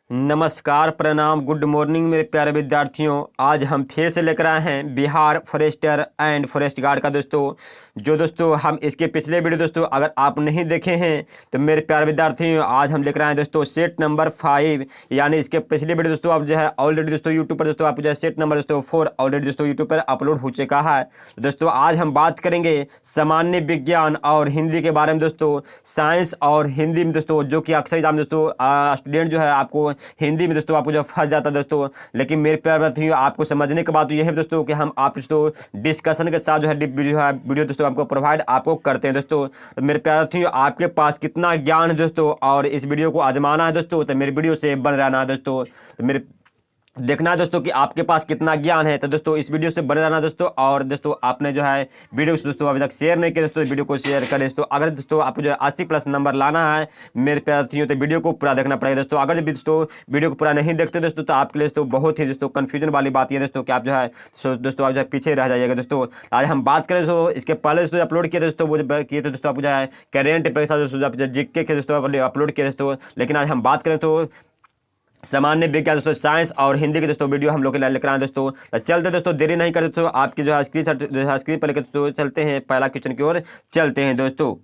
नमस्कार, प्रणाम, good morning मेरे प्यारे विद्यार्थियों। आज हम फिर से लेकर आए हैं Bihar forester and forest guard का दोस्तों हम इसके पिछले वीडियो दोस्तों अगर आप नहीं देखे हैं तो मेरे प्यारे विद्यार्थियों आज हम लेकर आए हैं दोस्तों सेट नंबर 5, यानी इसके पिछले वीडियो दोस्तों आप जो है ऑलरेडी दोस्तों यूट्यूब पर दोस्तों आप जो है सेट नंबर दोस्तों 4 ऑलरेडी दोस्तों यूट्यूब पर अपलोड हो चुका है। दोस्तों आज हम बात करेंगे सामान्य विज्ञान और हिंदी के बारे में दोस्तों। साइंस और हिंदी में दोस्तों जो कि अक्सर एग्जाम दोस्तों स्टूडेंट जो है आपको हिंदी में दोस्तों आपको जो फंस जाता है दोस्तों, लेकिन मेरे प्यारे विद्यार्थियों आपको समझने की बात तो यह है दोस्तों कि हम आप दोस्तों डिस्कशन के साथ जो है वीडियो दोस्तों आपको प्रोवाइड आपको करते हैं दोस्तों। तो मेरे प्यारे विद्यार्थियों आपके पास कितना ज्ञान है दोस्तों और इस वीडियो को आजमाना है दोस्तों, तो मेरे वीडियो से बन रहना है दोस्तों। तो मेरे देखना है दोस्तों कि आपके पास कितना ज्ञान है, तो दोस्तों इस वीडियो से बने रहना दोस्तों। और दोस्तों आपने जो है वीडियो को दोस्तों अभी तक शेयर नहीं किया दोस्तों, वीडियो को शेयर करें दोस्तों। अगर दोस्तों आपको जो है 80+ नंबर लाना है मेरे विद्यार्थियों तो वीडियो को पूरा देखना पड़ेगा दोस्तों। अगर दोस्तों वीडियो को पूरा नहीं देखते दोस्तों तो आपके लिए दोस्तों बहुत ही दोस्तों कन्फ्यूजन वाली बात है दोस्तों कि आप जो है दोस्तों आप जो है पीछे रह जाइएगा दोस्तों। आज हम बात करें दोस्तों इसके पहले दोस्तों अपलोड किए दोस्तों वो किए थे दोस्तों आपको जो है करेंट परीक्षा दोस्तों जीके के दोस्तों अपलोड किए दोस्तों। लेकिन आज हम बात करें तो सामान्य विज्ञान दोस्तों साइंस और हिंदी के दोस्तों वीडियो हम लोग लेकर आए दोस्तों। तो चलते दोस्तों देरी नहीं करते दोस्तों, आपकी जो है स्क्रीन पर लेकर दोस्तों चलते हैं, पहला क्वेश्चन की ओर चलते हैं दोस्तों।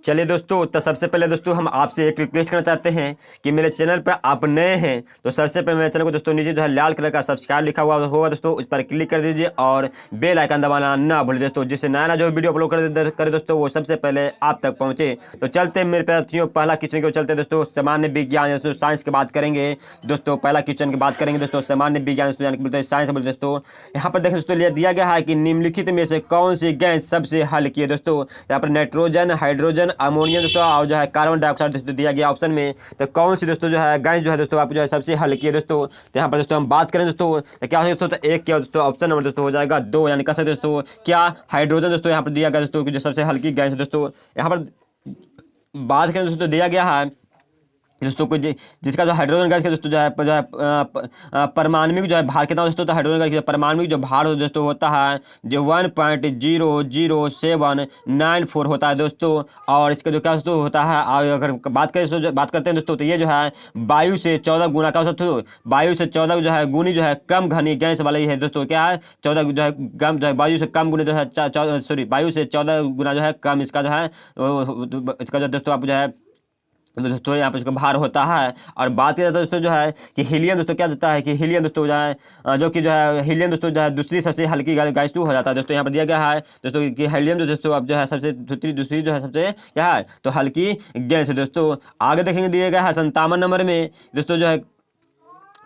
चलिए दोस्तों, तो सबसे पहले दोस्तों हम आपसे एक रिक्वेस्ट करना चाहते हैं कि मेरे चैनल पर आप नए हैं तो सबसे पहले मेरे चैनल को दोस्तों नीचे जो है लाल कलर का सब्सक्राइब लिखा हुआ होगा दोस्तों, उस पर क्लिक कर दीजिए और बेल आइकन दबाना ना भूलिए दोस्तों, जिससे नया जो वीडियो अपलोड करे दोस्तों वो सबसे पहले आप तक पहुँचे। तो चलते हैं मेरे विद्यार्थियों पहला क्वेश्चन की ओर चलते हैं दोस्तों। सामान्य विज्ञान दोस्तों साइंस की बात करेंगे दोस्तों, पहला क्वेश्चन की बात करेंगे दोस्तों सामान्य विज्ञान दोस्तों बोलते हैं साइंस बोलते दोस्तों। यहाँ पर देखें दोस्तों दिया गया है कि निम्नलिखित में से कौन सी गैस सबसे हल्की है दोस्तों। यहाँ पर नाइट्रोजन, हाइड्रोजन, अमोनिया दोस्तों और जो है कार्बन डाइऑक्साइड दोस्तों दिया गया ऑप्शन में। तो कौन सी दोस्तों जो है गैस जो है दोस्तों आप जो है सबसे हल्की है दोस्तों। तो यहाँ पर दोस्तों हम बात करें दोस्तों तो क्या हो दोस्तों, तो एक क्या दोस्तों ऑप्शन नंबर दोस्तों हो जाएगा 2, यानी कैसे दोस्तों क्या हाइड्रोजन दोस्तों यहाँ पर दिया गया दोस्तों जो सबसे हल्की गैस है दोस्तों। यहाँ पर बात करें दोस्तों दिया गया है दोस्तों को जिसका जो हाइड्रोजन गैस का दोस्तों जो है परमाणविक जो है भार कितना दोस्तों, तो हाइड्रोजन गैस का परमाणविक जो भार दोस्तों होता है जो 1.00794 होता है दोस्तों। और इसका जो क्या दोस्तों होता है, अगर बात करते हैं दोस्तों तो ये जो है वायु से 14 गुना का दोस्तों, वायु से 14 जो है गुनी जो है कम घनी गैस वाला है दोस्तों। क्या है 14 जो है कम जो है वायु से कम गुनी जो है वायु से 14 गुना जो है कम इसका जो है इसका जो दोस्तों आप जो है दोस्तों यहाँ पर इसका भार होता है। और बात किया जाता है दोस्तों जो है कि हीलियम दोस्तों क्या होता है कि हीलियम दोस्तों जो है जो कि जो है हीलियम दोस्तों जो है दूसरी सबसे हल्की गैस हो जाता है दोस्तों। यहाँ पर दिया गया है दोस्तों कि हीलियम जो दोस्तों अब जो है सबसे दूसरी जो है सबसे क्या है तो हल्की गैस है दोस्तों। आगे देखेंगे दिया गया है 57 नंबर में दोस्तों जो है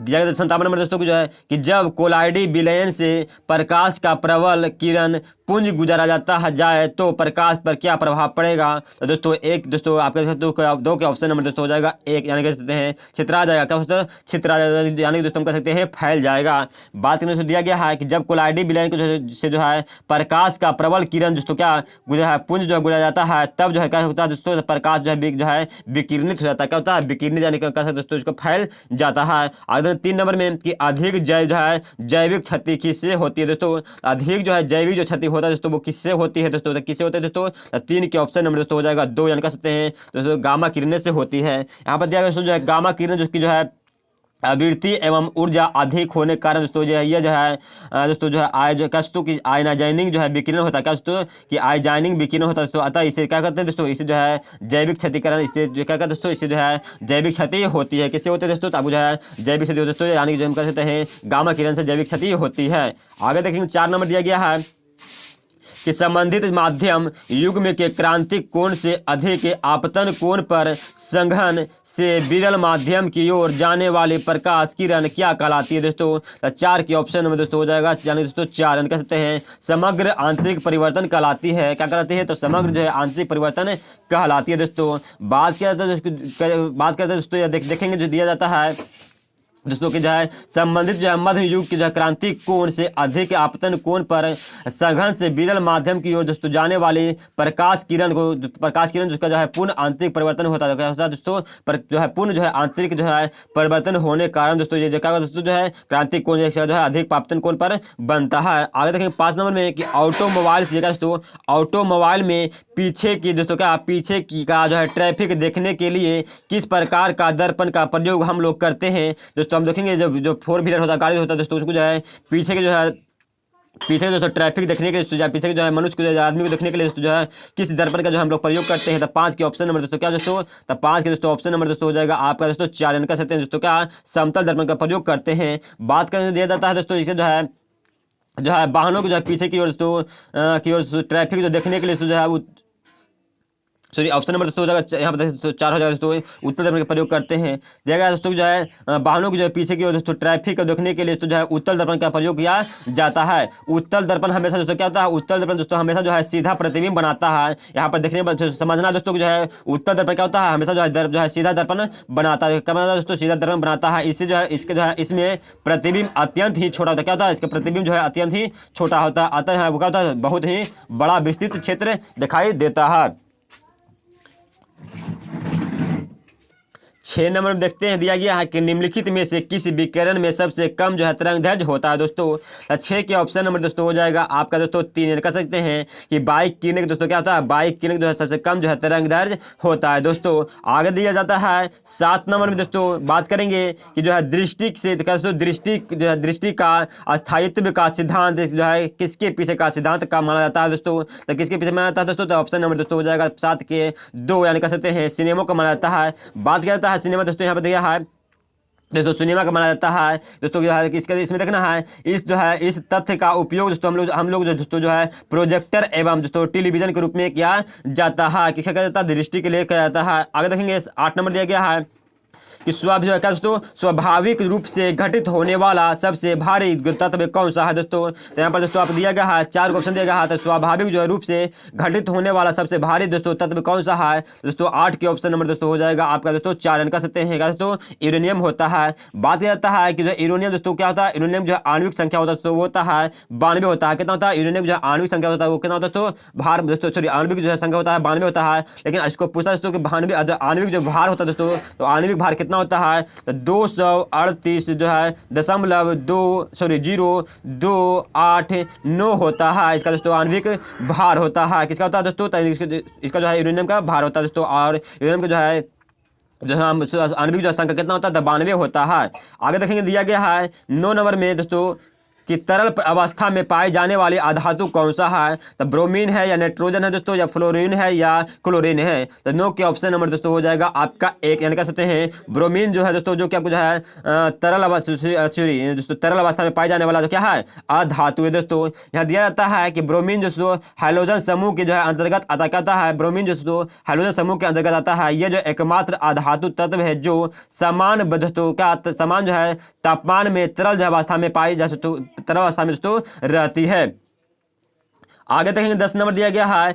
दिया गया 57 नंबर दोस्तों को जो है कि जब कोलाइडी विलयन से प्रकाश का प्रबल किरण पुंज गुजारा जाता है जाए तो प्रकाश पर क्या प्रभाव पड़ेगा। तो दोस्तों एक दोस्तों आपके दो के ऑप्शन नंबर दोस्तों हो जाएगा एक, यानी कह सकते हैं छितरा जाएगा। क्या दोस्तों छितरा जाएगा, यानी दोस्तों हम कह सकते हैं फैल जाएगा। बात करने से दिया गया है कि जब कोलाइडी विलयन से जो है प्रकाश का प्रबल किरण दोस्तों क्या गुजरा है पुंज जो है गुजरा जाता है तब जो है क्या होता है दोस्तों प्रकाश जो है विकिरणित हो जाता है। क्या होता है विकिरणित, यानी क्या दोस्तों इसको फैल जाता है। आगे 3 नंबर में कि अधिक जैविक क्षति किससे होती है दोस्तों। अधिक जो है जैविक जो क्षति होता है दोस्तों वो किससे होती है दोस्तों, तो किससे होते हैं दोस्तों 3 के ऑप्शन नंबर दोस्तों हो जाएगा 2, यानी कह सकते हैं दोस्तों गामा किरणें से होती है। यहाँ पर दिया गया दोस्तों जो है गामा किरण जिसकी जो है आवृत्ति एवं ऊर्जा अधिक होने के कारण दोस्तों जो है ये जो है दोस्तों जो है जो क्या दोस्तों कि आयनाइजिंग जो है विकिरण होता है। क्या दोस्तों कि आयनाइजिंग विकिरण होता है दोस्तों, अतः इसे क्या करते हैं दोस्तों इसे जो है जैविक क्षतिकरण, इससे जो क्या कहते हैं दोस्तों इससे जो है जैविक क्षति होती है। किससे होती है दोस्तों, तो जो है जैविक क्षति दोस्तों यानी जो हम कह सकते हैं गामा किरण से जैविक क्षति होती है। आगे देखेंगे 4 नंबर दिया गया है कि संबंधित माध्यम युग्म के क्रांतिक कोण से अधिक आपतन कोण पर संघन से विरल माध्यम की ओर जाने वाली प्रकाश किरण क्या कहलाती है दोस्तों। 4 के ऑप्शन में दोस्तों हो जाएगा, यानी दोस्तों 4 यानी कह सकते हैं समग्र आंतरिक परिवर्तन कहलाती है। क्या कहलाती है, तो समग्र जो है आंतरिक परिवर्तन कहलाती है दोस्तों। बात करते हैं दोस्तों देखेंगे जो दिया जाता है दोस्तों कि जो है संबंधित जो है मध्य युग के जो है क्रांति कोण से अधिक आपतन कोण पर सघन से विरल माध्यम की ओर दोस्तों जाने वाली प्रकाश किरण जिसका जो है पूर्ण आंतरिक परिवर्तन होता है। क्या होता है दोस्तों? पर जो है पूर्ण जो है आंतरिक जो है परिवर्तन होने के कारण दोस्तों ये जगह दोस्तों जो है क्रांति कोण जो है अधिक आपतन कोण पर बनता है। आगे देखेंगे 5 नंबर में कि ऑटोमोबाइल से दोस्तों ऑटोमोबाइल में पीछे की दोस्तों क्या पीछे की का जो है ट्रैफिक देखने के लिए किस प्रकार का दर्पण का प्रयोग हम लोग करते हैं दोस्तों? हम देखेंगे जब जो 4 व्हीलर होता है गाड़ी होता है दोस्तों उसको जो है पीछे के जो है पीछे के दोस्तों ट्रैफिक देखने के लिए जो है पीछे के जो है मनुष्य को जो है आदमी को देखने के लिए दोस्तों जो है किस दर्पण का जो हम लोग प्रयोग करते हैं। तो 5 के ऑप्शन नंबर दोस्तों क्या दोस्तों? तो 5 के दोस्तों ऑप्शन नंबर दोस्तों हो जाएगा आपका दोस्तों 4 यानी कह सकते हैं दोस्तों क्या समतल दर्पण का प्रयोग करते हैं। बात करने दिया जाता है दोस्तों इसे जो है वाहनों को जो है पीछे की ओर दोस्तों की ओर ट्रैफिक जो देखने के लिए जो है वो सॉरी ऑप्शन नंबर दोस्तों हो जाएगा यहाँ पर दोस्तों 4 हो जाएगा दोस्तों उत्तल दर्पण का प्रयोग करते हैं। देखा दोस्तों जो है वाहनों की जो है पीछे की ओर दोस्तों ट्रैफिक को देखने के लिए तो जो है उत्तल दर्पण का प्रयोग किया जाता है। उत्तल दर्पण हमेशा दोस्तों क्या होता है? उत्तल दर्पण दोस्तों हमेशा जो है सीधा प्रतिबिंब बनाता है। यहाँ पर देखने पर समझना दोस्तों जो है उत्तल दर्पण क्या होता है? हमेशा जो है सीधा दर्पण बनाता है। क्या बनाता है दोस्तों? सीधा दर्पण बनाता है। इससे जो है इसके जो है इसमें प्रतिबिंब अत्यंत ही छोटा होता है। क्या होता है? इसका प्रतिबिंब जो है अत्यंत ही छोटा होता है। अतः वो क्या होता है? बहुत ही बड़ा विस्तृत क्षेत्र दिखाई देता है। 6 नंबर में देखते हैं दिया गया है कि निम्नलिखित में से किस विकिरण में सबसे कम जो है तरंग दैर्ध्य होता है दोस्तों? 6 के ऑप्शन नंबर दोस्तों हो जाएगा आपका दोस्तों 3 कह सकते हैं कि बाइक किरणक दोस्तों क्या होता है? बाइक किरणक जो है सबसे कम जो है तरंग दैर्ध्य होता है दोस्तों। आगे दिया जाता है 7 नंबर में दोस्तों बात करेंगे कि जो है दृष्टि से दोस्तों दृष्टि का अस्थायित्व का सिद्धांत जो है किसके पीछे का सिद्धांत का माना जाता है दोस्तों? तो किसके पीछे माना जाता है दोस्तों? तो ऑप्शन नंबर दोस्तों हो जाएगा 7 के 2 यानी कह सकते हैं सिनेमा का माना जाता है। बात किया जाता है सिनेमा दोस्तों यहाँ पर दिया है दोस्तों सिनेमा का माना जाता है दोस्तों जो है इसका इसमें देखना है इस तथ्य का उपयोग दोस्तों हम लोग जो दोस्तों जो है प्रोजेक्टर एवं दोस्तों टेलीविजन के रूप में किया जाता है। किसका किया जाता है? दृष्टि के लिए किया जाता है। आगे देखेंगे 8 नंबर दिया गया है कि स्वाभाविक रूप से घटित होने वाला सबसे भारी तत्व कौन सा है दोस्तों? तो यहाँ पर दोस्तों आप दिया गया है 4 ऑप्शन दिया गया है। तो स्वाभाविक जो है रूप से घटित होने वाला सबसे भारी दोस्तों तत्व कौन सा है दोस्तों? 8 के ऑप्शन नंबर दोस्तों हो जाएगा आपका दोस्तों 4 कह सकते हैं दोस्तों यूरेनियम होता है। बात किया जाता है कि जो यूरेनियम दोस्तों क्या होता है? यूरेनियम जो है आणविक संख्या होता है दोस्तों वो होता है 92 होता है। कितना होता है? यूरेनियम जो है आणविक संख्या होता है वो कितना होता है दोस्तों? भार दोस्तों सॉरी आणविक जो है संख्या होता है 92 होता है। लेकिन इसको पूछता है दोस्तों कि आणविक जो भार होता है दोस्तों तो आणविक भार कितना होता है? 238 जो है 0.289 होता है इसका दोस्तों आणविक भार होता है। किसका होता है दोस्तों? तो इसका जो है यूरेनियम का भार होता है दोस्तों। और यूरेनियम का जो है आणविक जो संख्या कितना होता है? 92 होता है। आगे देखेंगे दिया गया है 9 नंबर में दोस्तों कि तरल अवस्था में पाए जाने वाले अधातु कौन सा है? तो ब्रोमीन है या नाइट्रोजन है दोस्तों या फ्लोरीन है या क्लोरीन है? तो 9 के ऑप्शन नंबर दोस्तों हो जाएगा आपका 1 यानी कह सकते हैं ब्रोमीन जो है दोस्तों जो क्या कुछ है तरल अवस्था दोस्तों तरल अवस्था में पाए जाने वाला जो क्या है अधातु है दोस्तों। यहाँ दिया जाता है कि ब्रोमीन दोस्तों हाइड्रोजन समूह के जो है अंतर्गत आता कहता है ब्रोमीन दोस्तों हाइड्रोजन समूह के अंतर्गत आता है। यह जो एकमात्र अधातु तत्व है जो समान दोस्तों क्या समान जो है तापमान में तरल जो अवस्था में पाई जा तरल अवस्था में दोस्तों रहती है। आगे देखेंगे 10 नंबर दिया गया है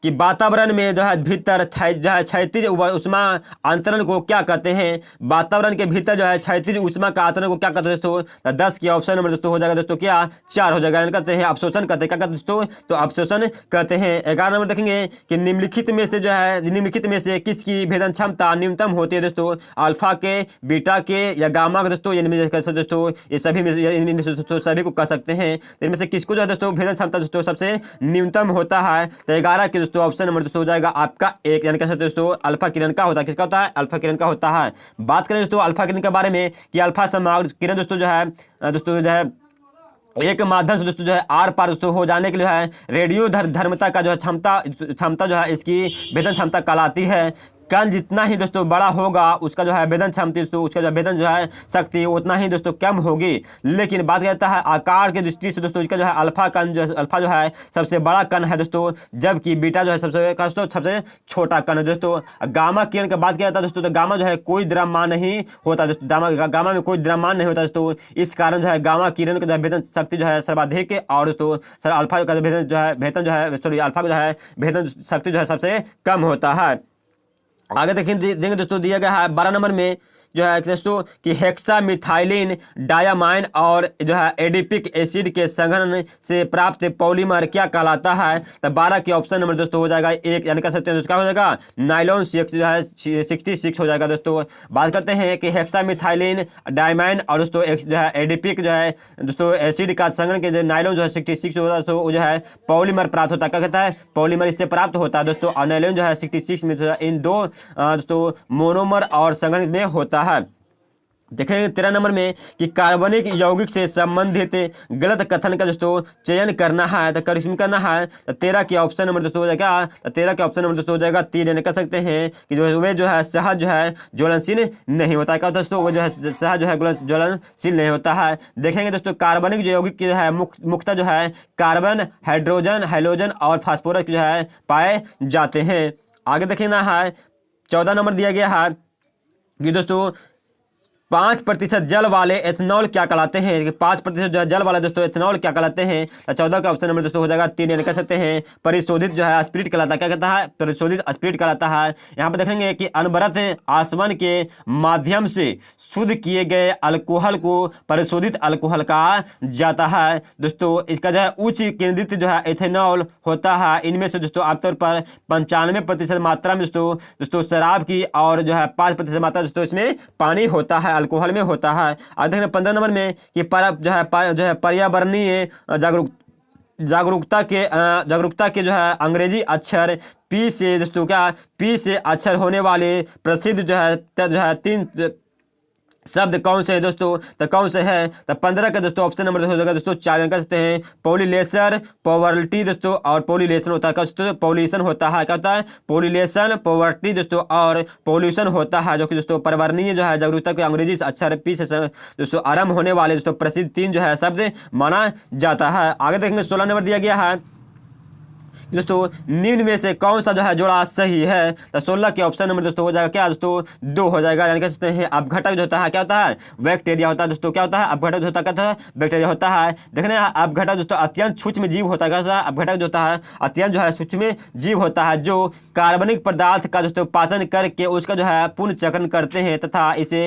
कि वातावरण में जो है भीतर जो है क्षैतिज ऊष्मा अंतरण को क्या कहते हैं? वातावरण के भीतर जो है क्षैतिज ऊष्मा का अंतरण को क्या कहते हैं दोस्तों? तो 10 के ऑप्शन नंबर दोस्तों हो जाएगा दोस्तों क्या 4 हो जाएगा। कहते हैं अवशोषण कहते हैं। क्या कहते हैं दोस्तों? तो अवशोषण कहते हैं। 11 नंबर देखेंगे कि निम्नलिखित में से किसकी भेदन क्षमता न्यूनतम होती है दोस्तों? अल्फा के, बीटा के या गामा के दोस्तों दोस्तों ये सभी को कह सकते हैं। इनमें से किसको जो है दोस्तों भेदन क्षमता दोस्तों सबसे न्यूनतम होता है? तो 11 के दोस्तों ऑप्शन नंबर दोस्तों हो जाएगा आपका 1 यानी कह सकते हैं दोस्तों अल्फा किरण का होता है। किसका होता है? अल्फा किरण का होता है। बात करें दोस्तों अल्फा किरण के बारे में कि अल्फा समाग्र किरण दोस्तों जो है एक माध्यम से दोस्तों जो है आर पार दोस्तों हो जाने के लिए है रेडियो धर्मता का जो है क्षमता जो है इसकी भेदन क्षमता कहलाती है। कण जितना ही दोस्तों बड़ा होगा उसका जो है भेदन क्षमता दोस्तों उसका जो भेदन जो है शक्ति उतना ही दोस्तों कम होगी। लेकिन बात करता है आकार के दृष्टि से दोस्तों इसका जो है अल्फा जो है सबसे बड़ा कण है दोस्तों जबकि बीटा जो है सबसे छोटा कण है दोस्तों। गामा किरण की बात किया जाता है दोस्तों तो गामा जो है कोई द्रव्यमान नहीं होता दोस्तों। गामा में कोई द्रव्यमान नहीं होता दोस्तों। इस कारण जो है गामा किरण का जो है भेदन शक्ति जो है सर्वाधिक और दोस्तों अल्फा का भेदन जो है अल्फा का जो है भेदन शक्ति जो है सबसे कम होता है। आगे देखेंगे दोस्तों, दिया गया है 12 नंबर में जो है दोस्तों कि हेक्सामिथाइलिन डायामाइन और जो है एडिपिक एसिड के संघनन से प्राप्त पॉलीमर क्या कहलाता है। तो 12 के ऑप्शन नंबर दोस्तों हो जाएगा एक, यानी कह सकते हैं क्या हो जाएगा, नाइलॉन 6 जो है 66 हो जाएगा दोस्तों। बात करते हैं कि हेक्सामिथाइलिन डायमाइन और दोस्तों जो है एडिपिक जो है दोस्तों एसिड का संघनन के जो नाइलॉन जो है 66 होता है दोस्तों, वो जो है पॉलीमर प्राप्त होता है। क्या कहता है, पॉलीमर इससे प्राप्त होता है दोस्तों। और नाइलॉन जो है 66 में जो है इन दो दोस्तों मोनोमर और संघनन में होता है। देखेंगे 13 नंबर में कि कार्बनिक यौगिक से संबंधित गलत कथन का दोस्तों चयन करना है। तो कर इसमें करना है तो 13 के ऑप्शन नंबर दोस्तों हो जाएगा, तो 13 के ऑप्शन नंबर दोस्तों हो जाएगा 3, यानी कह सकते हैं कि जो वे जो है शहद जो है ज्वलनशील नहीं होता है। क्या दोस्तों, वो जो है शहद जो है ज्वलनशील नहीं होता है। देखेंगे दोस्तों कार्बनिक जो यौगिक जो है मुख्यतः जो है कार्बन, हाइड्रोजन, हैलोजन और फास्फोरस जो है पाए जाते हैं। आगे देखना है 14 नंबर दिया गया है कि दोस्तों 5% जल वाले एथेनॉल क्या कहलाते हैं। 5% जो है जल वाले दोस्तों एथेनॉल क्या कहलाते हैं। तो 14 का ऑप्शन नंबर दोस्तों हो जाएगा 3, यानी कह सकते हैं परिशोधित जो है स्पिरिट कहलाता है। क्या कहता है, परिशोधित स्पिरिट कहलाता है। यहाँ पर देखेंगे कि अनवरत आसवन के माध्यम से शुद्ध किए गए अल्कोहल को परिशोधित अल्कोहल कहा जाता है दोस्तों। इसका जो है उच्च केंद्रित जो है एथेनॉल होता है। इनमें से दोस्तों आमतौर पर 95% मात्रा में दोस्तों शराब की और जो है 5% मात्रा दोस्तों इसमें पानी होता है, अल्कोहल में होता है। और देखिए 15 नंबर में कि जो है पर्यावरणीय जागरूकता के जो है अंग्रेजी अक्षर पी से दोस्तों क्या, पी से अक्षर होने वाले प्रसिद्ध जो है 3 शब्द कौन से है दोस्तों। तो कौन से है, तो 15 का दोस्तों ऑप्शन नंबर हो जाएगा दोस्तों 4, कह सकते हैं पॉलिलेशन, पॉवर्टी दोस्तों और पॉलिलेशन होता है। क्या दोस्तों, पॉल्यूशन होता है। क्या होता है, पॉलिलेशन, पॉवर्टी दोस्तों और पॉल्यूशन होता है, जो कि दोस्तों पर्यावरणीय जो है जागरूकता के अंग्रेजी अक्षर पी से दोस्तों आरंभ होने वाले दोस्तों प्रसिद्ध 3 जो है शब्द माना जाता है। आगे देखेंगे 16 नंबर दिया गया है दोस्तों निम्न में से कौन सा जो है जोड़ा सही है। तो 16 के ऑप्शन नंबर दोस्तों हो जाएगा क्या दोस्तों 2 हो जाएगा, यानी कह सकते हैं अपघटक जो होता है क्या होता है, बैक्टीरिया होता है दोस्तों। क्या होता है, अपघटक जो होता है बैक्टीरिया होता है। देखने अपघटक दोस्तों अत्यंत सूक्ष्म जीव होता है। क्या होता है, अपघटक जो होता है अत्यंत जो है सूक्ष्म जीव होता है, जो कार्बनिक पदार्थ का दोस्तों पाचन करके उसका जो है पुनर्चक्रण करते हैं तथा इसे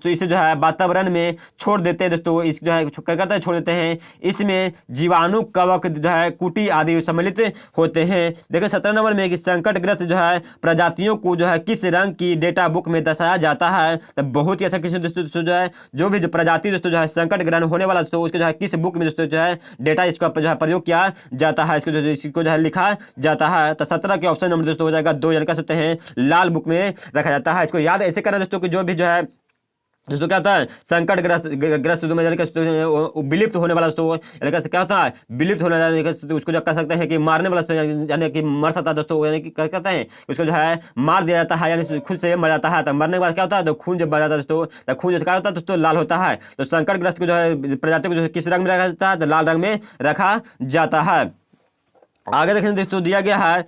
इसे जो है वातावरण में छोड़ देते हैं दोस्तों। इस जो है क्या करते हैं, छोड़ देते हैं। इसमें जीवाणु, कवक जो है कुटी आदि सम्मिलित होते हैं। देखिए 17 नंबर में कि संकटग्रस्त जो है प्रजातियों को जो है किस रंग की डेटा बुक में दर्शाया जाता है। तो बहुत ही अच्छा किस्म दोस्तों जो है जो भी जो प्रजाति दोस्तों जो है संकट ग्रहण होने वाला दोस्तों उसके जो है किस बुक में दोस्तों जो है डेटा इसका जो है प्रयोग किया जाता है, इसको जो है लिखा जाता है। तो 17 के ऑप्शन नंबर दोस्तों हो जाएगा 2, यानी कह सकते हैं लाल बुक में रखा जाता है। इसको याद ऐसे करना दोस्तों कि जो भी जो है दोस्तों क्या होता है संकट ग्रस्त विलुप्त होने वाला दोस्तों, यानी क्या होता है विलुप्त होने वाला, उसको जो कह सकते हैं कि मारने वाला यानी कि मर सकता है दोस्तों, यानी कि क्या कहते हैं उसको जो है मार दिया जाता है, यानी खुद से मर जाता है। तो मरने के बाद क्या होता है, तो खून जब बह जाता है दोस्तों, तो खून जो क्या होता है दोस्तों लाल होता है। तो संकटग्रस्त को जो है प्रजाति को जो है किस रंग में रखा जाता है, तो लाल रंग में रखा जाता है। आगे देखें दोस्तों दिया गया है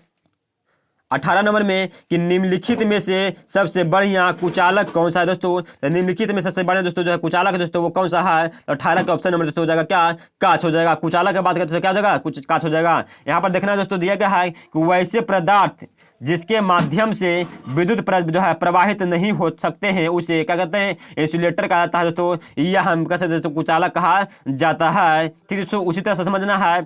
18 नंबर में कि निम्नलिखित में से सबसे बढ़िया कुचालक कौन सा है दोस्तों। तो निम्नलिखित में सबसे बढ़िया दोस्तों जो है कुचालक दोस्तों वो कौन सा है। तो 18 का ऑप्शन नंबर दोस्तों हो जाएगा क्या, कांच हो जाएगा। कुचालक की बात करते तो क्या हो जाएगा, कुछ कांच हो जाएगा। यहाँ पर देखना दोस्तों दिया गया है कि वैसे पदार्थ जिसके माध्यम से विद्युत जो है प्रवाहित नहीं हो सकते हैं उसे क्या कहते हैं, इंसुलेटर कहा जाता है दोस्तों। यह हम कह सकते दोस्तों कुचालक कहा जाता है। ठीक है दोस्तों, उसी तरह से समझना है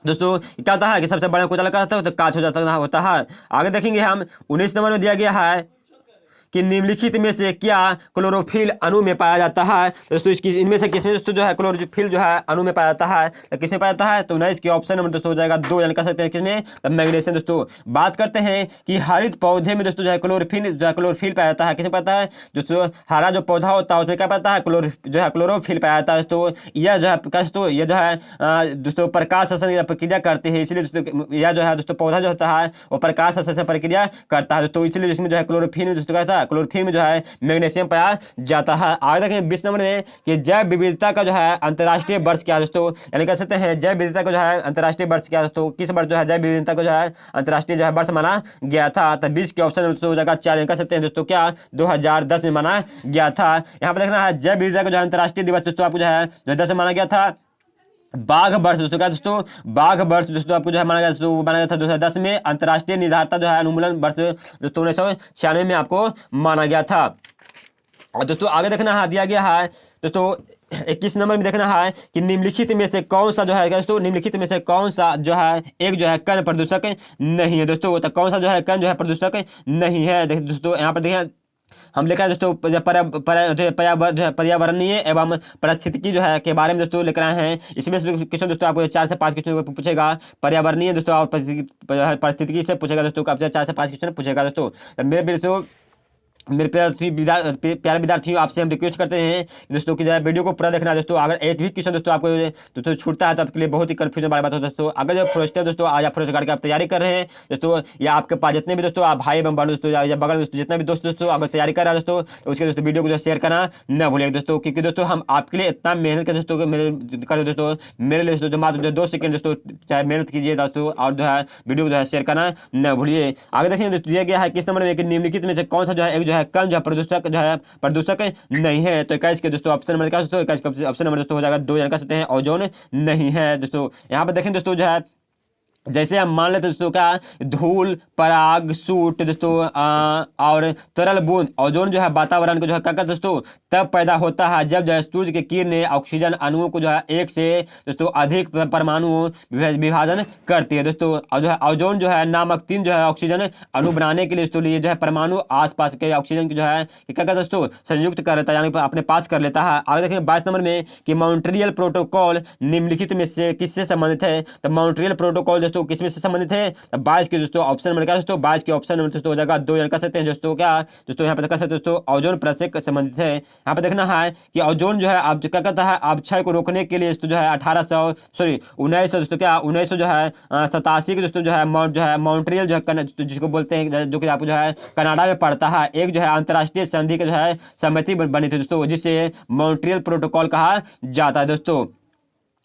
दोस्तों क्या होता है कि सबसे बड़ा कुचालक होता है तो कांच हो जाता होता है। आगे देखेंगे हम 19 नंबर में दिया गया है कि निम्नलिखित में से क्या क्लोरोफिल अणु में पाया जाता है। दोस्तों इसकी इनमें से किसमें दोस्तों जो है क्लोरोफिल जो है अणु में पाया जाता है। तो किसमें पाया जाता है, तो 19 के ऑप्शन नंबर दोस्तों हो जाएगा 2, यानी कह सकते हैं किसमें, तो मैग्नीशियम दोस्तों। बात करते हैं कि हरित पौधे में दोस्तों जो है क्लोरोफिल पाया जाता है। किसमें पाता है दोस्तों, हरा जो पौधा होता है उसमें क्या पाता है, क्लोरोफिल पाया जाता है दोस्तों। यह जो है दोस्तों ये जो है दोस्तों प्रकाश संश्लेषण प्रक्रिया करते हैं, इसलिए दोस्तों यह जो है दोस्तों पौधा जो होता है वो प्रकाश संश्लेषण प्रक्रिया करता है दोस्तों, इसलिए इसमें जो है क्लोरोफिल दोस्तों क्या होता है, क्लोरोफिल में जो है मैग्नीशियम पाया जाता है। आगे देखें 20 नंबर में कि जैव विविधता का जो है अंतर्राष्ट्रीय वर्ष क्या है दोस्तों, यानी कह सकते हैं जैव विविधता का जो है अंतर्राष्ट्रीय वर्ष क्या है दोस्तों, किस वर्ष जो है जैव विविधता को जो है अंतर्राष्ट्रीय जो है वर्ष माना गया था। तो 20 के ऑप्शन दोस्तों हो जाएगा 4, यानी कह सकते हैं दोस्तों क्या 2010 में माना गया था। यहाँ पर देखना है जैव विविधता का जो है अंतर्राष्ट्रीय दिवस दोस्तों आपको जो है 2010 में माना गया था। बाघ वर्ष दोस्तों, क्या दोस्तों, बाघ वर्ष दोस्तों आपको जो है माना गया दोस्तों, वो माना गया था 2010 में। अंतर्राष्ट्रीय निर्धारता जो है अनुमूलन वर्ष दोस्तों 1996 में आपको माना गया था। और दोस्तों आगे देखना है, दिया गया है दोस्तों 21 नंबर में देखना है कि निम्नलिखित में से कौन सा जो है दोस्तों, निम्नलिखित में से कौन सा जो है एक जो है कण प्रदूषक नहीं है दोस्तों। तो कौन सा जो है कण जो है प्रदूषक नहीं है। देखिए दोस्तों यहाँ पर देखिए हम लिखा है दोस्तों पर्यावरणीय एवं पारिस्थितिकी जो है के बारे में दोस्तों लिख रहे हैं। इसमें से क्वेश्चन दोस्तों आपको 4 से 5 क्वेश्चन पूछेगा। पर्यावरणीय दोस्तों और पारिस्थितिकी से पूछेगा दोस्तों, आपसे 4 से 5 क्वेश्चन पूछेगा दोस्तों। मेरे प्यारे विद्यार्थियों, आपसे हम रिक्वेस्ट करते हैं दोस्तों कि जो है वीडियो को पूरा देखना दोस्तों। अगर एक भी क्वेश्चन दोस्तों आपको दोस्तों छूटता है तो आपके लिए बहुत ही कंफ्यूजन वाली बात होता है दोस्तों। अगर जो फॉरेस्टर दोस्तों आज आप फॉरेस्ट गार्ड की आप तैयारी कर रहे हैं दोस्तों, या आपके पास जितने भी दोस्तों आप भाई एवं बड़े दोस्तों या बगल में जितना भी दोस्तों अगर तैयारी कर रहा है दोस्तों, तो उसके दोस्तों वीडियो को जो शेयर करना न भूलिएगा दोस्तों। क्योंकि दोस्तों हम आपके लिए इतना मेहनत कर दोस्तों दोस्तों मेरे लिए दोस्तों जो मात्र जो 2 सेकंड दोस्तों चाहे मेहनत कीजिए दोस्तों, और जो है वीडियो को जो है शेयर करना न भूलिए। आगे देखिए दिया गया है किस नंबर में कि निम्नलिखित में से कौन सा जो है एक जो है कण जो है प्रदूषक नहीं है। तो 21 के दोस्तों ऑप्शन नंबर क्या दोस्तों, 21 का ऑप्शन नंबर दोस्तों हो जाएगा 2 यानी कह सकते हैं ओजोन नहीं है दोस्तों। यहाँ पर देखें दोस्तों जो है जैसे हम मान लेते दोस्तों क्या धूल पराग सूट दोस्तों और तरल बूंद ओजोन जो है वातावरण को जो है क्या करता दोस्तों तब पैदा होता है जब जो है सूर्य की किरणें ऑक्सीजन अणुओं को जो है एक से दोस्तों अधिक परमाणु विभाजन करती है दोस्तों। और जो है ओजोन जो है नामक 3 जो है ऑक्सीजन अणु बनाने के लिए दोस्तों लिए जो है परमाणु आसपास के ऑक्सीजन की जो है क्या करता दोस्तों संयुक्त कर लेता है, यानी अपने पास कर लेता है। आगे देखेंगे 22 नंबर में कि मॉन्ट्रियल प्रोटोकॉल निम्नलिखित में से किससे संबंधित है। तो मॉन्ट्रियल प्रोटोकॉल दोस्तों किसमें से संबंधित है। 22 के दोस्तों ऑप्शन नंबर क्या दोस्तों, 22 के ऑप्शन नंबर दोस्तों हो जाएगा 2 यानी कह सकते हैं दोस्तों क्या दोस्तों यहाँ पर कह सकते हैं दोस्तों ओजोन परत से संबंधित है। यहाँ पर देखना है कि ओजोन जो है आप क्या कहता है अवक्षय को रोकने के लिए दोस्तों जो है 1900 दोस्तों क्या 1900 जो है 87 के दोस्तों जो है मॉन्ट्रियल जो है जिसको बोलते हैं जो कि आपको जो है कनाडा में पड़ता है, एक जो है अंतर्राष्ट्रीय संधि का जो है सहमति बनी थी दोस्तों, जिसे मॉन्ट्रियल प्रोटोकॉल कहा जाता है दोस्तों।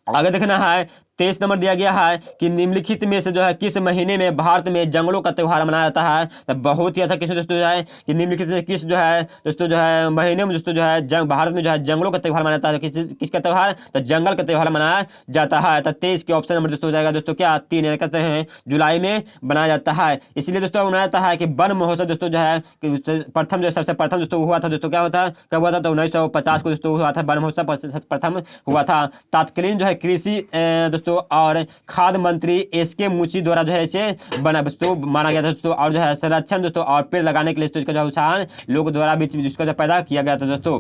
आगे देखना है 23 नंबर दिया गया है कि निम्नलिखित में से जो है किस महीने में भारत में जंगलों का त्यौहार मनाया जाता है। तो बहुत ही अच्छा क्वेश्चन दोस्तों जो है कि निम्नलिखित में किस जो है दोस्तों जो है महीने में दोस्तों जो है भारत में जो है जंगलों का त्यौहार मनाया जाता है। किसका त्यौहार, तो जंगल का त्यौहार मनाया जाता है। तो 23 के ऑप्शन नंबर दोस्तों हो जाएगा दोस्तों क्या 3 कहते हैं जुलाई में बनाया जाता है। इसलिए दोस्तों मनाया जाता है कि वन महोत्सव दोस्तों जो है प्रथम जो सबसे प्रथम दोस्तों हुआ था दोस्तों क्या होता कब हुआ था, तो 1950 को दोस्तों हुआ था वन महोत्सव प्रथम हुआ था। तत्कालीन जो है कृषि दोस्तों और खाद्य मंत्री एसके मुची द्वारा जो है इसे बना दोस्तों माना गया था दोस्तों। और जो है संरक्षण दोस्तों और पेड़ लगाने के लिए इसका जो उत्साह लोगों द्वारा बीच जिसका जो पैदा किया गया था दोस्तों।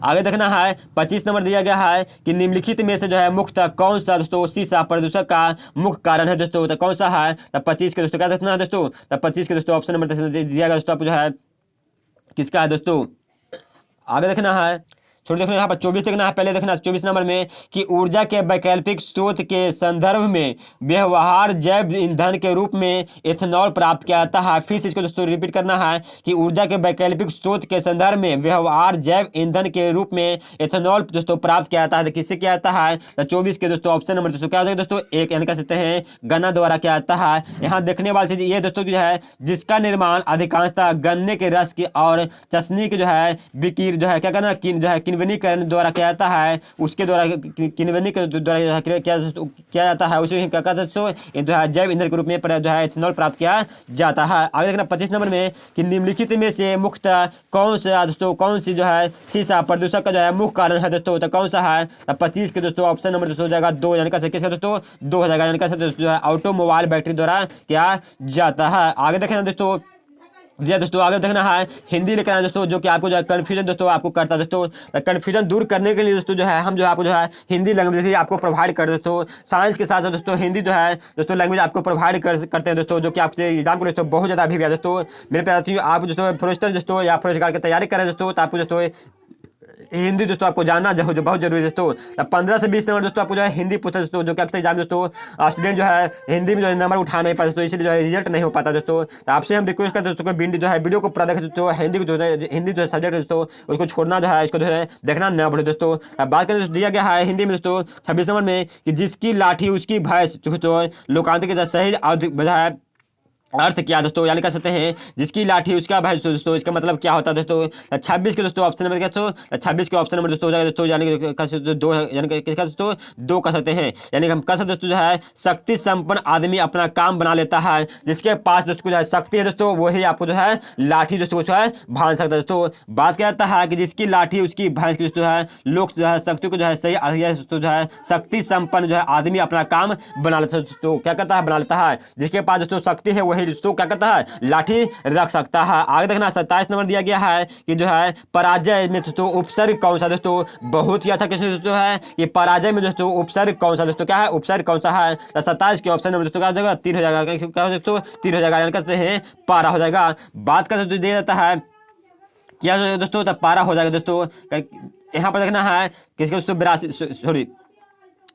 आगे देखना है 25 नंबर दिया गया है कि निम्नलिखित में से जो है मुख्यतः कौन सा दोस्तों शीशा प्रदूषक का मुख्य कारण है दोस्तों। तो कौन सा है, तब 25 के दोस्तों क्या देखना है दोस्तों, तब 25 के दोस्तों ऑप्शन नंबर दिया गया दोस्तों आपको जो है किसका है दोस्तों। आगे देखना है छोटे देखना यहाँ पर 24 देखना है। पहले देखना 24 नंबर में कि ऊर्जा के वैकल्पिक स्रोत के संदर्भ में व्यवहार जैव ईंधन के रूप में एथेनॉल प्राप्त किया जाता है। फिर से इसको दोस्तों रिपीट करना है कि ऊर्जा के वैकल्पिक स्रोत के संदर्भ में व्यवहार जैव ईंधन के रूप में एथेनॉल दोस्तों प्राप्त किया जाता है। किससे किया जाता है, तो 24 के दोस्तों ऑप्शन नंबर दोस्तों क्या हो जाएगा दोस्तों 1 यानी कह सकते हैं गन्ना द्वारा किया जाता है। यहाँ देखने वाली चीज ये दोस्तों जो है जिसका निर्माण अधिकांशतः गन्ने के रस की और चशनी के जो है बिकीर जो है क्या करना जो है किण्वनीकरण द्वारा किया जाता है, उसके द्वारा किण्वनी के द्वारा किया जाता है, उसे क्या कहते हैं जो है जैव ईंधन के रूप में जो है इथेनॉल प्राप्त किया जाता है। आगे देखना 25 नंबर में कि निम्नलिखित में से मुख्यतः कौन सा दोस्तों कौन सी जो है शीशा प्रदूषक का जो है मुख्य कारण है दोस्तों, तो कौन सा है, 25 के दोस्तों ऑप्शन नंबर दोस्तों हो जाएगा 2 यानी कह किसका दोस्तों 2 हो जाएगा यानी कह जो है ऑटोमोबाइल बैटरी द्वारा किया जाता है। आगे देखना दोस्तों दिया दोस्तों आगे देखना है हिंदी लिखना है दोस्तों, जो कि आपको जो है कन्फ्यूजन दोस्तों आपको करता है दोस्तों। कन्फ्यूजन दूर करने के लिए दोस्तों जो है हम जो है आपको जो है हिंदी लैंग्वेज भी आपको प्रोवाइड कर दोस्तों। साइंस के साथ साथ दोस्तों हिंदी जो है दोस्तों लैंग्वेज आपको प्रोवाइड करते हैं दोस्तों, जो कि आपसे एग्जाम को दोस्तों बहुत ज़्यादा अभी भी है दोस्तों। मेरे प्यारे आप दोस्तों फॉरेस्टर दोस्तों या फॉरेस्ट गार्ड की तैयारी कर रहे हैं दोस्तों, तो आपको दोस्तों हिंदी दोस्तों आपको जानना जो बहुत जरूरी है दोस्तों। 15 से 20 नंबर दोस्तों आपको जो है हिंदी पूछता है दोस्तों, जो कि अक्सर एग्जाम दोस्तों स्टूडेंट जो है हिंदी में जो है नंबर उठा नहीं पाते दोस्तों, इसलिए जो है रिजल्ट नहीं हो पाता दोस्तों। तो आपसे हम रिक्वेस्ट करते हैं दोस्तों को जो है वीडियो को पूरा देखें दोस्तों। हिंदी को जो है हिंदी जो है सब्जेक्ट दोस्तों उसको छोड़ना जो है इसको जो है देखना न पड़े दोस्तों। अब बात करें दिया गया है हिंदी में दोस्तों 26 नंबर में कि जिसकी लाठी उसकी भैंस दोस्तों लोकांतर के सही अर्थ क्या दोस्तों, यानी कह सकते हैं जिसकी लाठी उसका भाई दोस्तों। इसका मतलब क्या होता है दोस्तों, 26 के दोस्तों ऑप्शन नंबर क्या दोस्तों, 26 के ऑप्शन नंबर दोस्तों हो जाएगा दोस्तों, यानी कि कह सकते हो दो, यानी कि किसका दोस्तों, दो कह सकते हैं। यानी कि हम कह सकते दोस्तों जो है शक्ति संपन्न आदमी अपना काम बना लेता है, जिसके पास दोस्तों जो है शक्ति है दोस्तों, वही आपको जो है लाठी दोस्तों जो है भान सकता है दोस्तों। बात क्या कहता है कि जिसकी लाठी उसकी भैंस की दोस्तों है, लोग जो है शक्ति को जो है सही अर्थ दोस्तों जो है शक्ति संपन्न जो है आदमी अपना काम बना लेता है दोस्तों। क्या करता है, बना लेता है। जिसके पास दोस्तों शक्ति है वही दोस्तों क्या करता है, लाठी रख सकता है। आगे देखना 27 नंबर दिया गया है कि जो है पराजय में दोस्तों उपसर्ग कौन सा दोस्तों। बहुत ही अच्छा क्वेश्चन दोस्तों है कि पराजय में दोस्तों उपसर्ग कौन सा दोस्तों, क्या है उपसर्ग कौन सा है। 27 के ऑप्शन नंबर दोस्तों क्या हो जाएगा, 3 हो जाएगा। क्या हो दोस्तों, 3 हो जाएगा, यानी कहते हैं पारा हो जाएगा। बात करते दे देता है क्या हो जाएगा दोस्तों, तो पारा हो जाएगा दोस्तों। यहाँ पर देखना है किसके दोस्तों 82 सॉरी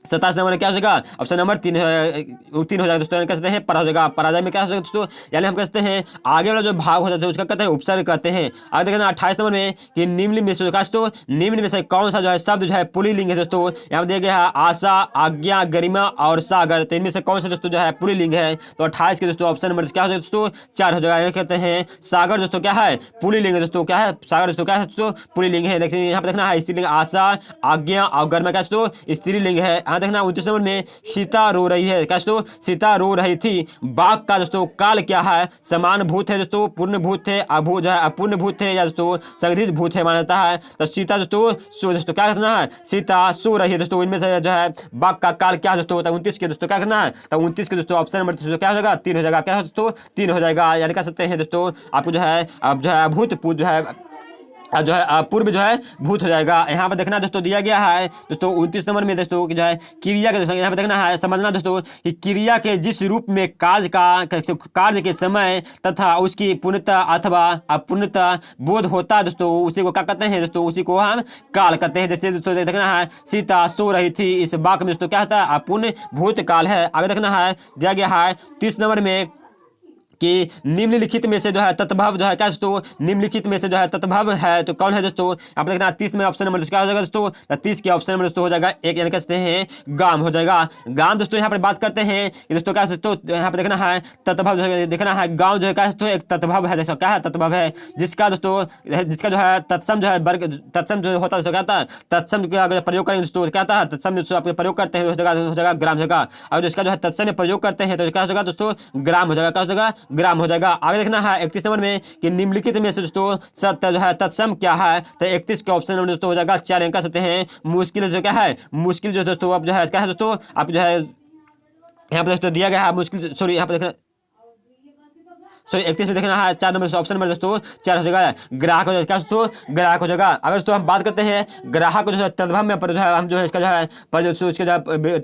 27 नंबर में क्या हो जाएगा, ऑप्शन नंबर 3 हो जाएगा दोस्तों, यानी कह सकते हैं परा हो जाएगा। पराजय में क्या हो जाएगा दोस्तों, यानी हम कहते हैं आगे वाला जो भाग होता है उसका कहते हैं उपसर्ग कहते हैं। आगे देखना 28 नंबर में कि निम्न में से दोस्तों, निम्न में से कौन सा जो है शब्द जो है पुल्लिंग है दोस्तों। यहाँ पर दिया गया है आशा, आज्ञा, गरिमा और सागर, तो इनमें से कौन सा दोस्तों जो है पुल्लिंग है। तो 28 के दोस्तों ऑप्शन नंबर क्या हो जाएगा दोस्तों, 4 हो जाएगा। कहते हैं सागर दोस्तों क्या है, पुल्लिंग है दोस्तों, क्या है सागर दोस्तों, क्या है दोस्तों पुल्लिंग है। लेकिन यहाँ पर देखना है स्त्रीलिंग आशा, आज्ञा और गरिमा क्या दोस्तों स्त्रीलिंग है। यहाँ देखना 29 नंबर में सीता रो रही है, क्या दोस्तों सीता रो रही थी। बाघ का दोस्तों काल क्या है, समान भूत है दोस्तों, पूर्ण भूत है, अभूत है, अपूर्ण भूत है, या दोस्तों संगठित भूत है माना जाता है। तो सीता दोस्तों सो दोस्तों क्या करना है, सीता सो रही है दोस्तों। इनमें से जो है बाघ का काल क्या दोस्तों, 29 के दोस्तों क्या करना है, तो 29 के दोस्तों ऑप्शन नंबर क्या हो जाएगा, 3 हो जाएगा। क्या है दोस्तों, 3 हो जाएगा। यानी कह सकते हैं दोस्तों आपको जो है अब जो है अभूतपूर्व जो है जो है पूर्व जो है भूत हो जाएगा। यहाँ पर देखना दोस्तों दिया गया है दोस्तों 29 नंबर में दोस्तों कि जो है क्रिया के दोस्तों यहाँ पर देखना है, समझना दोस्तों कि क्रिया के जिस रूप में कार्य के समय तथा उसकी पूर्णता अथवा अपूर्णता बोध होता है दोस्तों, उसी को क्या कहते हैं दोस्तों, उसी को हम काल कहते हैं। जैसे दोस्तों देखना है सीता सो रही थी, इस वाक्य में दोस्तों क्या होता है, अपूर्ण भूत काल है। आगे देखना है दिया गया है 30 नंबर में कि निम्नलिखित में से जो है तत्भव जो है क्या दोस्तों, निम्नलिखित में से जो है तत्भव है तो कौन है दोस्तों। आप देखना 30 में ऑप्शन नंबर क्या हो जाएगा दोस्तों, 30 के ऑप्शन नंबर दोस्तों हो जाएगा एक, यानी कहते हैं गाम हो जाएगा। गाम दोस्तों यहाँ पर बात करते हैं कि दोस्तों क्या दोस्तों यहाँ पर देखना है तत्भव देखना है, गाँव जो है क्या दोस्तों एक तत्भव है दोस्तों, क्या है तत्भव है जिसका दोस्तों जिसका जो है तत्सम जो है वर्ग तत्सम जो होता है दोस्तों क्या होता है, तत्सम का अगर प्रयोग करेंगे दोस्तों क्या होता है, तत्सम दोस्तों आप प्रयोग करते हैं हो जाएगा ग्राम जगह। अगर इसका जो है तत्सम में प्रयोग करते हैं तो क्या हो जाएगा दोस्तों, ग्राम हो जाएगा, क्या हो जाएगा ग्राम हो जाएगा। आगे देखना है 31 नंबर में कि निम्नलिखित में से दोस्तों सत्य जो है तत्सम क्या है, तो 31 के ऑप्शन नंबर दोस्तों हो जाएगा 4 अंक कह सकते हैं मुश्किल जो क्या है, मुश्किल जो दोस्तों अब जो है क्या है दोस्तों आप जो है यहाँ पर दोस्तों दिया गया है मुश्किल, सॉरी यहाँ पर देखना सॉरी 31 में देखना है 4 नंबर ऑप्शन नंबर दोस्तों 4 हो जाएगा, ग्राहक हो जाएगा दोस्तों, ग्राहक हो जाएगा। अगर दोस्तों हम बात करते हैं ग्राहक को जो है तद्भव में पर जो है हम जो है इसका जो है पर जो इसका जो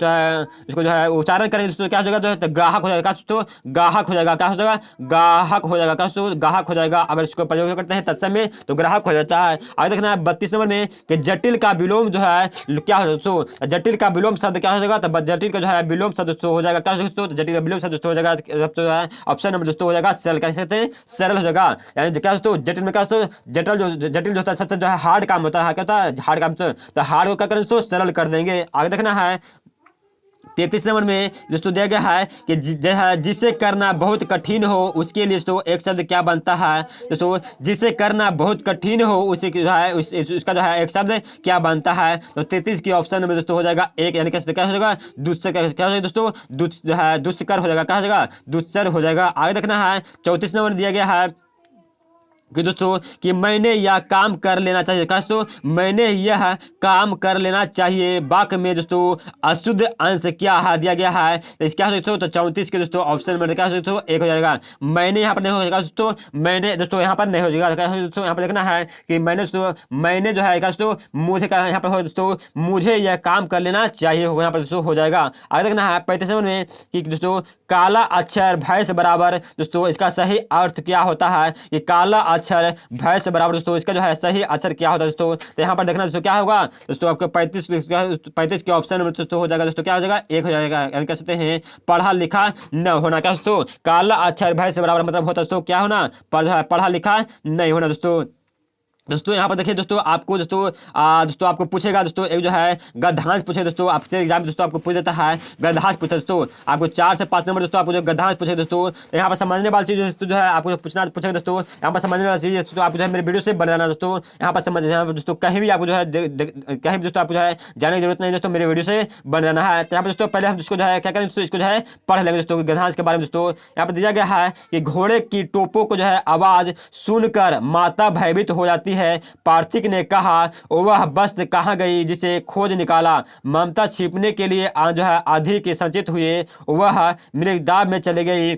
है इसको जो है उच्चारण करेंगे दोस्तों क्या हो जाएगा, जो है ग्राहक हो जाएगा दोस्तों, ग्राहक हो जाएगा, क्या हो जाएगा ग्राहक हो जाएगा, क्या दोस्तों ग्राहक हो जाएगा। अगर इसको प्रयोग करते हैं तत्सम में तो ग्राहक हो जाता है। आगे देखना है 32 नंबर में कि जटिल का विलोम जो है क्या हो दोस्तों, जटिल का विलोम शब्द क्या हो जाएगा, तो जटिल का जो है विलोम शब्द दोस्तों हो जाएगा क्या दोस्तों, जटिल का विलोम शब्द दोस्तों हो जाएगा जो है ऑप्शन नंबर दोस्तों हो जाएगा सरल, कह सकते हैं सरल हो जाएगा। यानी क्या दोस्तों जटिल में क्या दोस्तों जटिल जो होता है सबसे जो है हार्ड काम होता है, क्या होता है हार्ड काम, तो हार्ड को क्या करें दोस्तों सरल कर देंगे। आगे देखना है 33 नंबर में दोस्तों दिया गया है कि जिसे करना बहुत कठिन हो उसके लिए दोस्तों एक शब्द क्या बनता है दोस्तों, जिसे करना बहुत कठिन हो उसी जो है उसका जो है एक शब्द क्या बनता है। तो 33 की ऑप्शन नंबर दोस्तों हो जाएगा एक, यानी कैसे क्या हो जाएगा दुष्कर, क्या हो जाएगा दोस्तों जो है दुष्कर हो जाएगा, क्या हो जाएगा दुष्कर हो जाएगा। आगे देखना है 34 नंबर दिया गया है कि दोस्तों कि मैंने यह काम कर लेना चाहिए, क्या दोस्तों मैंने यह काम कर लेना चाहिए वाक्य में दोस्तों अशुद्ध अंश क्या है दिया गया है, तो इसका दोस्तों तो 34 के दोस्तों ऑप्शन में क्या दोस्तों एक हो जाएगा। मैंने यहाँ पर नहीं हो जाएगा दोस्तों, मैंने दोस्तों यहाँ पर नहीं हो जाएगा, क्या दोस्तों यहाँ पर देखना है कि मैंने दोस्तों मैंने जो है क्या दोस्तों मुझे क्या यहाँ पर हो दोस्तों मुझे यह काम कर लेना चाहिए होगा यहाँ पर दोस्तों हो जाएगा। आगे देखना है 35 नंबर में कि दोस्तों काला अक्षर भय से बराबर दोस्तों इसका सही अर्थ क्या होता है, कि काला अक्षर भय से बराबर दोस्तों इसका जो है सही अक्षर क्या होता है दोस्तों। तो यहाँ पर देखना दोस्तों क्या होगा दोस्तों आपको 35 के ऑप्शन में दोस्तों हो जाएगा दोस्तों क्या हो जाएगा एक हो जाएगा, यानी कह सकते हैं पढ़ा लिखा न होना, क्या दोस्तों काला अक्षर भय से बराबर मतलब होता है दोस्तों क्या होना पढ़ा लिखा नहीं होना दोस्तों। दोस्तों यहाँ पर देखिए दोस्तों, आपको दोस्तों दोस्तों आपको पूछेगा दोस्तों, एक जो है गद्यांश पूछे दोस्तों, आपसे एग्जाम में दोस्तों आपको पूछ देता है गद्यांश पूछे दोस्तों, आपको 4 से 5 नंबर दोस्तों आपको जो गद्यांश पूछे दोस्तों। तो यहाँ पर समझने वाली चीज दोस्तों जो है आपको जो पूछेगा दोस्तों, यहाँ पर समझने वाली चीज दोस्तों आपको जो है मेरे वीडियो से बनाना दोस्तों। यहाँ पर समझ, यहाँ पर दोस्तों कहीं भी आपको जो है कहीं भी दोस्तों आपको जो है जाने की जरूरत नहीं दोस्तों, मेरे वीडियो से बन रहना है। तो यहाँ पर दोस्तों पहले हम इसको जो है क्या करें दोस्तों, इसको जो है पढ़ लेंगे दोस्तों गद्यांश के बारे में दोस्तों। यहाँ पर दिया गया है कि घोड़े की टोपों को जो है आवाज सुनकर माता भयभीत हो जाती है। पार्थिक ने कहा, वह वस्त्र कहाँ गई जिसे खोज निकाला। ममता छिपने के लिए जो है अधिक संचित हुए, वह मृगदाब में चली गई।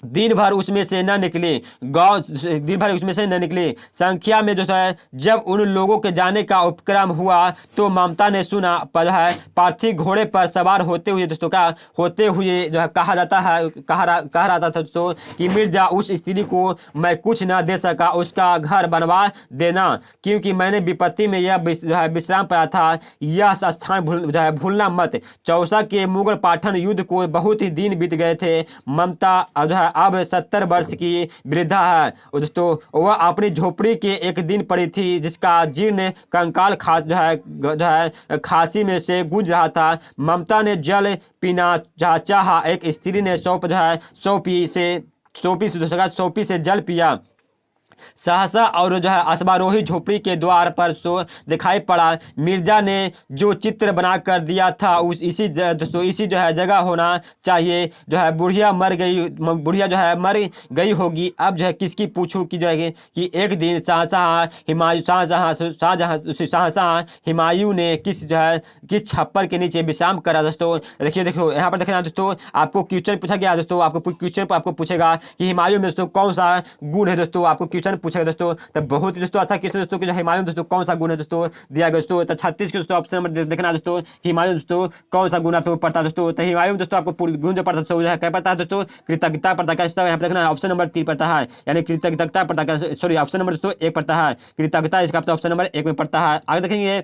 दिन भर उसमें से न निकले, गांव दिन भर उसमें से न निकले। संख्या में जो है जब उन लोगों के जाने का उपक्रम हुआ तो ममता ने सुना पर है पार्थिव घोड़े पर सवार होते हुए दोस्तों का होते हुए जो है कहा जाता है कह रहा था दोस्तों कि मिर्जा उस स्त्री को मैं कुछ न दे सका, उसका घर बनवा देना, क्योंकि मैंने विपत्ति में यह जो है विश्राम पाया था। यह स्थान जो है भूलना मत। चौसा के मुगल पाटन युद्ध को बहुत ही दिन बीत गए थे। ममता जो है अब 70 वर्ष की वृद्धा है दोस्तों। वह अपनी झोपड़ी के एक दिन पड़ी थी जिसका जीर्ण कंकाल जो है खांसी में से गूंज रहा था। ममता ने जल पीना चाहा, एक स्त्री ने सौंपी से जल पिया। सहसा और जो है अश्वारोही झोपड़ी के द्वार पर दिखाई पड़ा। मिर्जा ने जो चित्र बना कर दिया था दोस्तों इसी जो है जगह होना चाहिए। जो है बुढ़िया जो है मर गई होगी। अब जो है किसकी पूछूं कि जो है कि एक दिन शाहजहां हिमायूं ने किस छप्पर के नीचे विश्राम करा दोस्तों। देखो यहाँ पर देखना दोस्तों, आपको क्वेश्चन पूछा गया दोस्तों, आपको क्वेश्चन पर आपको पूछेगा कि हिमायूं में दोस्तों कौन सा गुण है दोस्तों, आपको क्वेश्चन पूछेगा दोस्तों। तो बहुत ही दोस्तों अच्छा क्वेश्चन दोस्तों कि हिमायूं दोस्तों कौन सा गुण है दोस्तों दिया गया दोस्तों। तो 36 के दोस्तों ऑप्शन नंबर देखना दोस्तों, हिमायूं दोस्तों कौन सा गुण आपको पड़ता है दोस्तों। तो हिमायूं दोस्तों आपको गुण जो पड़ता है जो है क्या पड़ता है दोस्तों, कृतज्ञता पड़ता है। यहाँ पर देखना ऑप्शन नंबर 3 पड़ता है, यानी कृतज्ञता पड़ता है, सॉरी ऑप्शन नंबर दोस्तों 1 पड़ता है, कृतज्ञता इसका ऑप्शन नंबर 1 में पड़ता है। आगे देखेंगे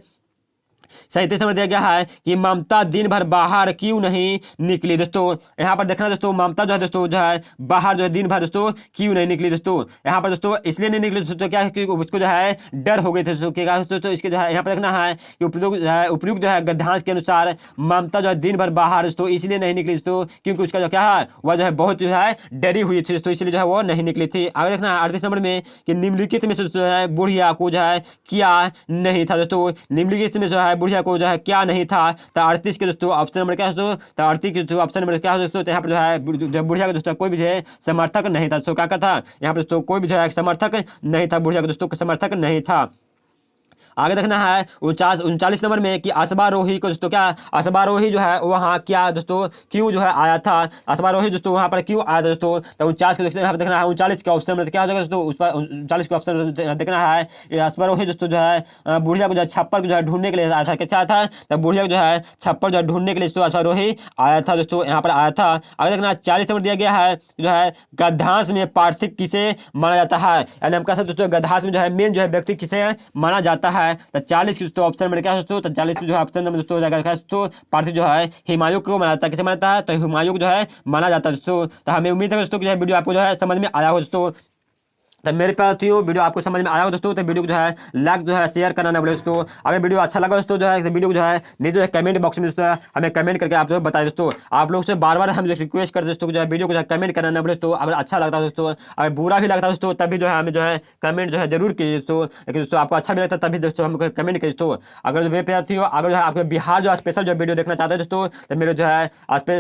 37 नंबर दिया गया है कि ममता दिन भर बाहर क्यों नहीं निकली दोस्तों। यहाँ पर देखना दोस्तों, ममता जो है दोस्तों जो है बाहर जो है दिन भर दोस्तों क्यों नहीं निकली दोस्तों। यहाँ पर दोस्तों इसलिए नहीं निकली दोस्तों क्या है कि उसको जो है डर हो गई थी दोस्तों। क्या दोस्तों इसके जो है यहाँ पर देखना है कि उपयुक्त जो है गद्यांश के अनुसार ममता जो है दिन भर बाहर दोस्तों इसलिए नहीं निकली दोस्तों क्योंकि उसका जो क्या है वह जो है बहुत जो है डरी हुई थी दोस्तों, इसलिए जो है वो नहीं निकली थी। आगे देखना है 38 नंबर में कि निम्नलिखित में से जो है बुढ़िया को जो है क्या नहीं था दोस्तों। निम्नलिखित में जो है बुढ़िया को जो है क्या नहीं था। तो 38 के दोस्तों ऑप्शन नंबर क्या है दोस्तों, तो 38 के दोस्तों ऑप्शन नंबर क्या है दोस्तों। तो यहाँ पर जो है बुढ़िया का दोस्तों कोई भी जो है समर्थक नहीं था दोस्तों। क्या था यहाँ पर दोस्तों, कोई भी जो है समर्थक नहीं था, बुढ़िया का दोस्तों समर्थक नहीं था। आगे देखना है 39 नंबर में कि अश्वारोही को दोस्तों क्या अश्वारोही जो है वहाँ क्या दोस्तों क्यों जो है आया था, अश्वारोही दोस्तों वहाँ पर क्यों आया था दोस्तों। तो 49 के दोस्तों यहाँ पर देखना है 39 के ऑप्शन में क्या हो जाएगा दोस्तों, उस पर 39 के ऑप्शन देखना है अश्वारोही दोस्तों जो है बुढ़िया को जो है छप्पर को जो है ढूंढने के लिए आया था। क्या था, तो बुढ़िया को जो है छप्पर जो है ढूंढने के लिए दोस्तों अश्वारोही आया था दोस्तों, यहाँ पर आया था। आगे देखना 40 नंबर दिया गया है जो है गद्यांश में पार्थिव किसे माना जाता है, यानी हम कह सकते दोस्तों गद्यांश में जो है मेन जो है व्यक्ति किसे माना जाता है। तो 40 की दोस्तों ऑप्शन में क्या दोस्तों, तो 40 जो है ऑप्शन नंबर दोस्तों जाएगा दोस्तों पार्थिव जो है हिमायूं को माना जाता है। किसे माना जाता है, तो हिमायूं को जो है माना जाता है दोस्तों। तो हमें उम्मीद है दोस्तों कि वीडियो आपको जो है समझ में आया हो दोस्तों। तो मेरे पास तो वीडियो आपको समझ में आया हो दोस्तों, तो वीडियो को जो है लाइक जो है शेयर करना ना भूलें दोस्तों। अगर वीडियो अच्छा लगा दोस्तों जो है वीडियो को जो है नीचे जो है कमेंट बॉक्स में दोस्तों हमें कमेंट करके आप जो बताएं दोस्तों। आप लोग से बार बार हम रिक्वेस्ट करते दोस्तों जो है वीडियो को जो है कमेंट करना ना भूलें दोस्तों। अगर अच्छा लगता है दोस्तों, अगर बुरा भी लगता है दोस्तों तभी जो है हमें जो है कमेंट जो है जरूर कीजिए दोस्तों। लेकिन दोस्तों आपको अच्छा भी लगता है तभी दोस्तों हमको कमेंट कीजिए दोस्तों। अगर मेरे पे हो अगर जो है आपके बिहार जो स्पेशल जो वीडियो देखना चाहते हैं दोस्तों, तो मेरे जो है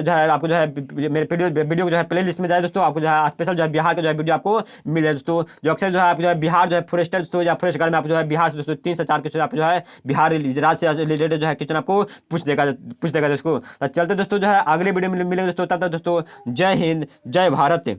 जो है आपको जो है मेरे वीडियो को जो है प्ले लिस्ट में जाए दोस्तों, आपको जो है स्पेशल जो है बिहार का जो है वीडियो आपको मिल जाए दोस्तों। जो अक्सर जो है आप बिहार जो है फॉरेस्टर दोस्तों या फॉरेस्ट गार्ड में आप जो है बिहार से दोस्तों 3 से 4 क्वेश्चन आप जो है बिहार राज्य से रिलेटेड जो है क्वेश्चन आपको पूछ देगा दोस्तों। तो चलते दोस्तों जो है अगले वीडियो में मिलेंगे दोस्तों, तब तक दोस्तों जय हिंद जय भारत।